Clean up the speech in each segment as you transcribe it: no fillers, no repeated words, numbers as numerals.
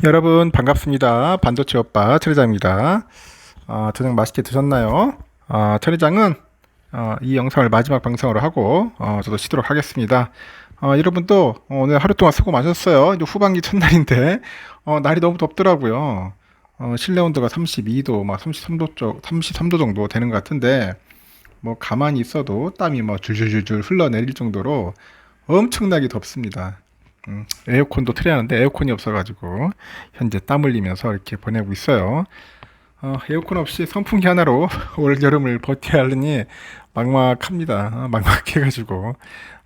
여러분 반갑습니다. 반도체 오빠 최회장입니다. 저녁 맛있게 드셨나요? 최회장은 이 영상을 마지막 방송으로 하고 저도 쉬도록 하겠습니다. 여러분도 오늘 하루 동안 수고 많으셨어요. 이제 후반기 첫날인데 날이 너무 덥더라고요. 실내 온도가 32도, 막 33도 정도 되는 것 같은데 뭐 가만히 있어도 땀이 뭐 줄줄줄줄 흘러내릴 정도로 엄청나게 덥습니다. 에어컨도 틀어놨는데 에어컨이 없어가지고 현재 땀 흘리면서 이렇게 보내고 있어요. 에어컨 없이 선풍기 하나로 올 여름을 버텨야 하느니 막막합니다. 막막해가지고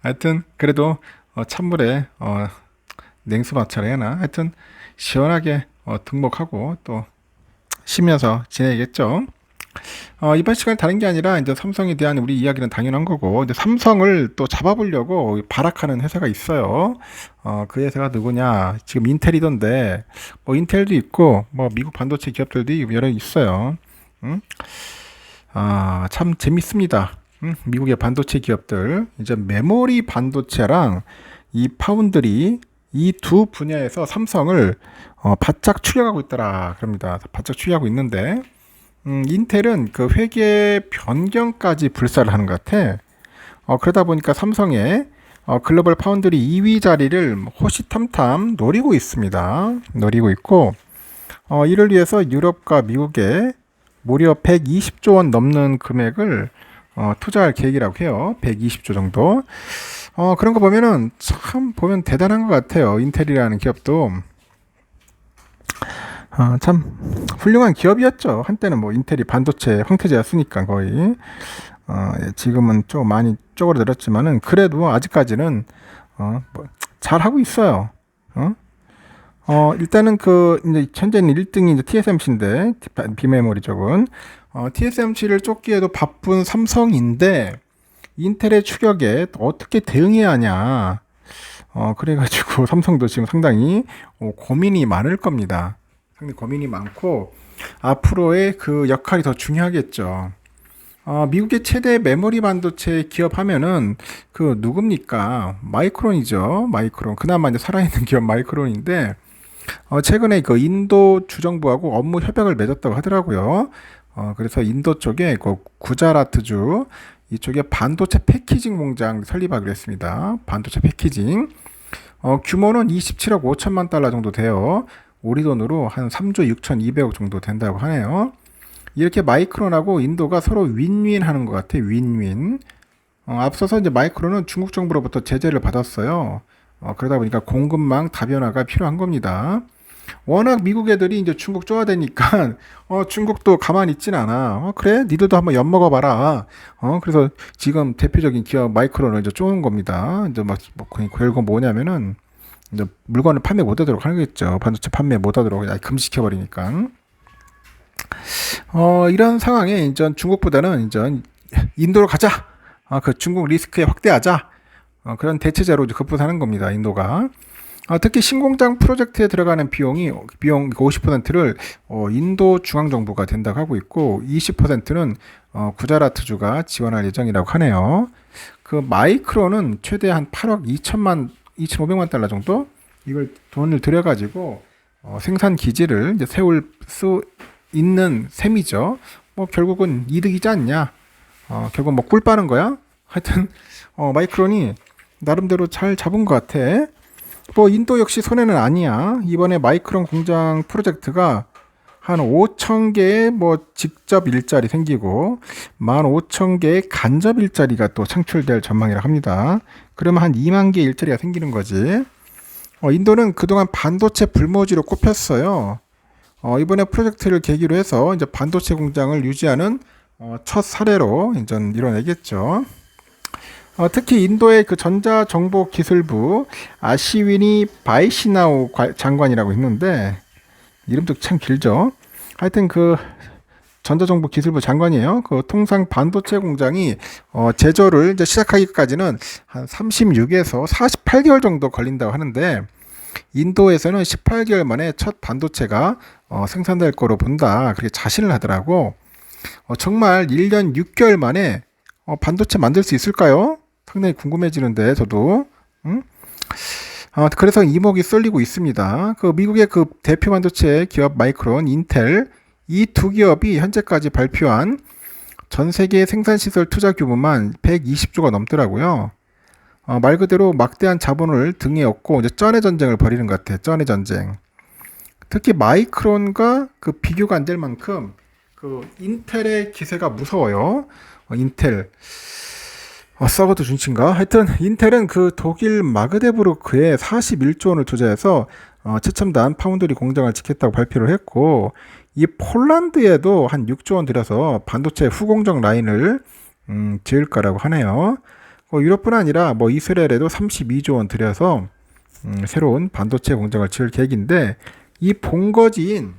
하여튼 그래도 찬물에 냉수 마찰 해나 하여튼 시원하게 등목하고 또 쉬면서 지내야겠죠. 이번 시간 다른 게 아니라 이제 삼성에 대한 우리 이야기는 당연한 거고, 이제 삼성을 또 잡아보려고 발악하는 회사가 있어요. 그 회사가 누구냐? 지금 인텔이던데, 뭐 인텔도 있고, 뭐 미국 반도체 기업들도 여러 있어요. 음? 참 재밌습니다. 미국의 반도체 기업들, 이제 메모리 반도체랑 이 파운드리 이 두 분야에서 삼성을 바짝 추격하고 있더라. 그럽니다. 바짝 추격하고 있는데. 인텔은 그 회계 변경까지 불사를 하는 것 같아. 그러다 보니까 삼성의 글로벌 파운드리 2위 자리를 호시탐탐 노리고 있습니다. 노리고 있고, 이를 위해서 유럽과 미국에 무려 120조 원 넘는 금액을 투자할 계획이라고 해요. 120조 정도. 그런 거 보면은 참 보면 대단한 것 같아요. 인텔이라는 기업도. 참 훌륭한 기업이었죠. 한때는 뭐 인텔이 반도체 황태자였으니까 거의. 지금은 좀 많이 쪼그라들었지만은 그래도 아직까지는 뭐 잘하고 있어요. 일단은 그 이제 현재는 1등이 이제 TSMC인데 비메모리 쪽은 TSMC를 쫓기에도 바쁜 삼성인데 인텔의 추격에 어떻게 대응해야 하냐. 그래가지고 삼성도 지금 상당히 고민이 많을 겁니다. 상당히 고민이 많고 앞으로의 그 역할이 더 중요하겠죠. 미국의 최대 메모리 반도체 기업 하면은 그 누굽니까? 마이크론이죠. 마이크론. 그나마 이제 살아있는 기업 마이크론인데 최근에 그 인도 주정부하고 업무 협약을 맺었다고 하더라고요. 그래서 인도 쪽에 그 구자라트주 이쪽에 반도체 패키징 공장 설립하기로 했습니다. 반도체 패키징. 규모는 27억 5천만 달러 정도 돼요. 우리 돈으로 한 3조 6천2백억 정도 된다고 하네요. 이렇게 마이크론하고 인도가 서로 윈윈 하는 것 같아. 윈윈. 앞서서 이제 마이크론은 중국 정부로부터 제재를 받았어요. 그러다 보니까 공급망 다변화가 필요한 겁니다. 워낙 미국 애들이 이제 중국 쪼아대니까 중국도 가만히 있진 않아. 그래? 니들도 한번 엿먹어봐라. 그래서 지금 대표적인 기업 마이크론을 이제 쪼은 겁니다. 이제 막 결국 뭐냐면은 이제 물건을 판매 못하도록 하겠죠. 반도체 판매 못하도록 금지시켜버리니까. 이런 상황에 이제 중국보다는 이제 인도로 가자. 그 중국 리스크에 확대하자. 그런 대체제로 급부사는 겁니다. 인도가. 특히 신공장 프로젝트에 들어가는 비용 50%를 인도 중앙정부가 된다고 하고 있고 20%는 구자라트주가 지원할 예정이라고 하네요. 그 마이크론은 최대 한 8억 2,500만 달러 정도 이걸 돈을 들여가지고 생산 기지를 이제 세울 수 있는 셈이죠. 뭐 결국은 이득이지 않냐. 결국 뭐 꿀 빠는 거야. 하여튼 마이크론이 나름대로 잘 잡은 것 같아. 뭐 인도 역시 손해는 아니야. 이번에 마이크론 공장 프로젝트가 한 5천 개의 뭐 직접 일자리 생기고 15,000개의 간접 일자리가 또 창출될 전망이라 합니다. 그러면 한 2만 개 일자리가 생기는 거지. 인도는 그동안 반도체 불모지로 꼽혔어요. 이번에 프로젝트를 계기로 해서 이제 반도체 공장을 유지하는 첫 사례로 이제 이뤄내겠죠. 특히 인도의 그 전자정보기술부 아시위니 바이시나우 장관이라고 있는데 이름도 참 길죠. 하여튼 그 전자정보기술부 장관이에요. 그 통상 반도체 공장이 제조를 이제 시작하기까지는 한 36에서 48개월 정도 걸린다고 하는데 인도에서는 18개월 만에 첫 반도체가 생산될 거로 본다. 그렇게 자신을 하더라고. 정말 1년 6개월 만에 반도체 만들 수 있을까요? 상당히 궁금해지는데 저도. 응? 그래서 이목이 쏠리고 있습니다. 그 미국의 그 대표 반도체 기업 마이크론, 인텔 이 두 기업이 현재까지 발표한 전 세계 생산시설 투자 규모만 120조가 넘더라고요. 말 그대로 막대한 자본을 등에 업고 이제 쩐의 전쟁을 벌이는 것 같아요. 쩐의 전쟁. 특히 마이크론과 그 비교가 안 될 만큼 그 인텔의 기세가 무서워요. 인텔. 썩어도 준치인가? 하여튼 인텔은 그 독일 마그데부르크에 41조 원을 투자해서 최첨단 파운드리 공장을 짓겠다고 발표를 했고, 이 폴란드에도 한 6조 원 들여서 반도체 후공정 라인을 지을 거라고 하네요. 유럽뿐 아니라 뭐 이스라엘에도 32조 원 들여서 새로운 반도체 공장을 지을 계획인데, 이 본거지인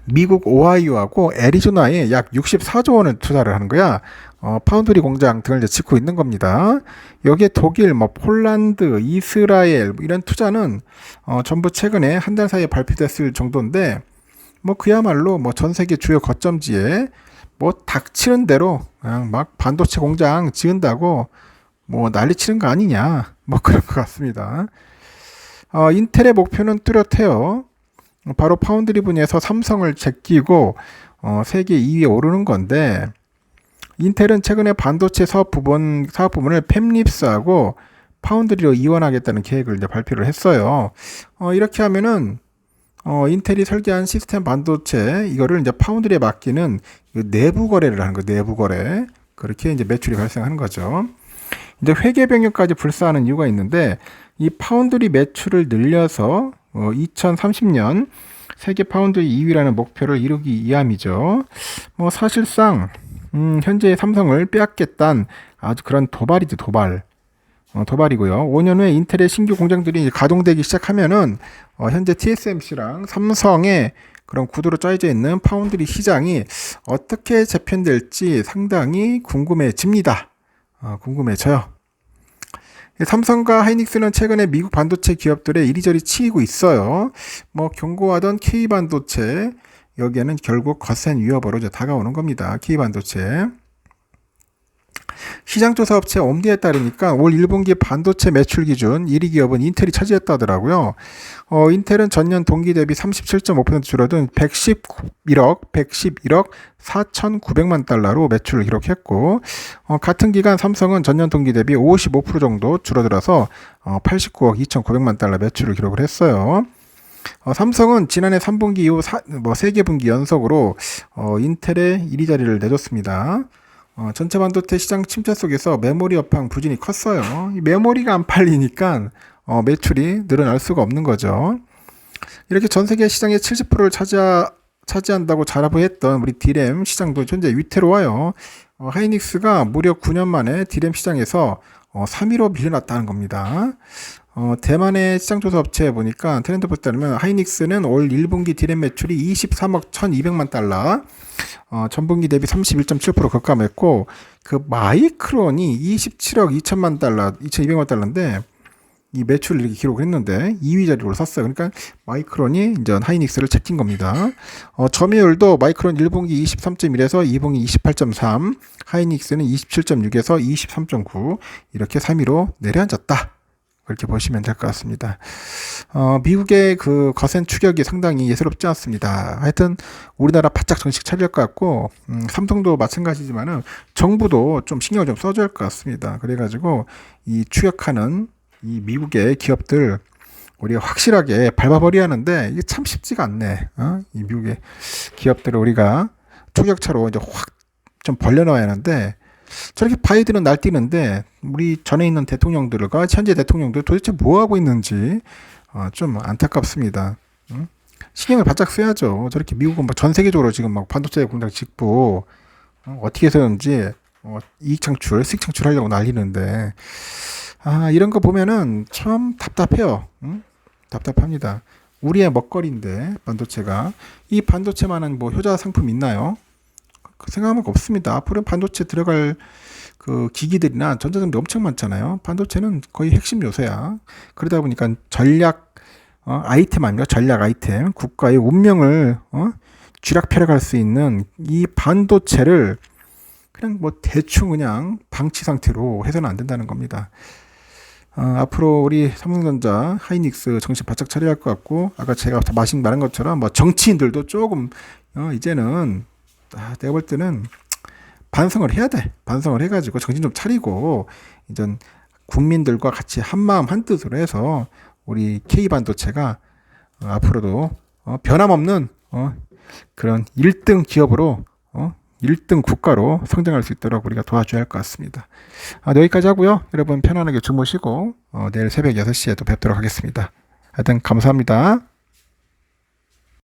미국 오하이오하고 애리조나에 약 64조 원을 투자를 하는 거야. 파운드리 공장 등을 이제 짓고 있는 겁니다. 여기에 독일, 뭐 폴란드, 이스라엘 이런 투자는 전부 최근에 한 달 사이에 발표됐을 정도인데, 뭐 그야말로 뭐 전 세계 주요 거점지에 뭐 닥치는 대로 그냥 막 반도체 공장 지은다고 뭐 난리치는 거 아니냐, 뭐 그런 것 같습니다. 인텔의 목표는 뚜렷해요. 바로 파운드리 분야에서 삼성을 제끼고 세계 2위에 오르는 건데, 인텔은 최근에 반도체 사업 부문을 팹립스하고 파운드리로 이원하겠다는 계획을 이제 발표를 했어요. 이렇게 하면은 인텔이 설계한 시스템 반도체 이거를 이제 파운드리에 맡기는 내부 거래를 하는 거, 내부 거래. 그렇게 이제 매출이 발생하는 거죠. 이제 회계 변경까지 불사하는 이유가 있는데, 이 파운드리 매출을 늘려서 2030년 세계 파운드리 2위라는 목표를 이루기 위함이죠. 뭐 사실상 현재 삼성을 빼앗겠다는 아주 그런 도발이죠, 도발. 도발이고요. 5년 후에 인텔의 신규 공장들이 이제 가동되기 시작하면은 현재 TSMC랑 삼성의 그런 구도로 짜여져 있는 파운드리 시장이 어떻게 재편될지 상당히 궁금해집니다. 궁금해져요. 삼성과 하이닉스는 최근에 미국 반도체 기업들의 이리저리 치이고 있어요. 뭐 경고하던 K반도체, 여기에는 결국 거센 위협으로 이제 다가오는 겁니다. K반도체. 시장조사 업체 옴디에 따르니까 올 1분기 반도체 매출 기준 1위 기업은 인텔이 차지했다더라고요. 인텔은 전년 동기 대비 37.5% 줄어든 111억 4,900만 달러로 매출을 기록했고, 같은 기간 삼성은 전년 동기 대비 55% 정도 줄어들어서 89억 2,900만 달러 매출을 기록을 했어요. 삼성은 지난해 3분기 이후 3개 분기 연속으로 인텔의 1위 자리를 내줬습니다. 전체 반도체 시장 침체 속에서 메모리 업황 부진이 컸어요. 이 메모리가 안 팔리니까 매출이 늘어날 수가 없는 거죠. 이렇게 전 세계 시장의 70%를 차지한다고 자부했던 우리 디램 시장도 현재 위태로워요. 하이닉스가 무려 9년 만에 디램 시장에서 3위로 밀려났다는 겁니다. 대만의 시장조사 업체에 보니까 트렌드포스에 따르면 하이닉스는 올 1분기 디램 매출이 23억 1200만 달러, 전분기 대비 31.7% 급감했고, 그 마이크론이 27억 2천만 달러, 2200만 달러인데, 이 매출을 이렇게 기록을 했는데 2위 자리로 섰어요. 그러니까 마이크론이 이제 하이닉스를 제낀 겁니다. 점유율도 마이크론 1분기 23.1에서 2분기 28.3, 하이닉스는 27.6에서 23.9 이렇게 3위로 내려앉았다. 그렇게 보시면 될 것 같습니다. 미국의 그 거센 추격이 상당히 예사롭지 않습니다. 하여튼 우리나라 바짝 정식 차릴 것 같고, 삼성도 마찬가지지만은 정부도 좀 신경을 좀 써줘야 할 것 같습니다. 그래가지고 이 추격하는 이 미국의 기업들 우리가 확실하게 밟아버려야 하는데, 이게 참 쉽지가 않네. 이 미국의 기업들을 우리가 추격차로 이제 확 좀 벌려놔야 하는데, 저렇게 바이든은 날뛰는데 우리 전에 있는 대통령들과 현재 대통령들 도대체 뭐 하고 있는지 좀 안타깝습니다. 신경을 바짝 써야죠. 저렇게 미국은 전 세계적으로 지금 막 반도체 공장 짓고 어떻게 해서든지 이익 창출, 수익 창출하려고 난리는데, 이런 거 보면은 참 답답해요. 답답합니다. 우리의 먹거리인데 반도체가, 이 반도체만한 뭐 효자 상품 있나요? 그 생각하면 없습니다. 앞으로 반도체 들어갈 그 기기들이나 전자장비 엄청 많잖아요. 반도체는 거의 핵심 요소야. 그러다 보니까 전략 아이템 아닙니까? 전략 아이템, 국가의 운명을 쥐락펴락할 수 있는 이 반도체를 그냥 뭐 대충 그냥 방치 상태로 해서는 안 된다는 겁니다. 앞으로 우리 삼성전자, 하이닉스 정신 바짝 차려야 할 것 같고, 아까 제가 말한 것처럼 뭐 정치인들도 조금 이제는 내가 볼 때는 반성을 해야 돼. 반성을 해가지고 정신 좀 차리고 이젠 국민들과 같이 한마음 한뜻으로 해서 우리 K반도체가 앞으로도 변함없는 그런 1등 기업으로 1등 국가로 성장할 수 있도록 우리가 도와줘야 할 것 같습니다. 여기까지 하고요. 여러분 편안하게 주무시고 내일 새벽 6시에 또 뵙도록 하겠습니다. 하여튼 감사합니다.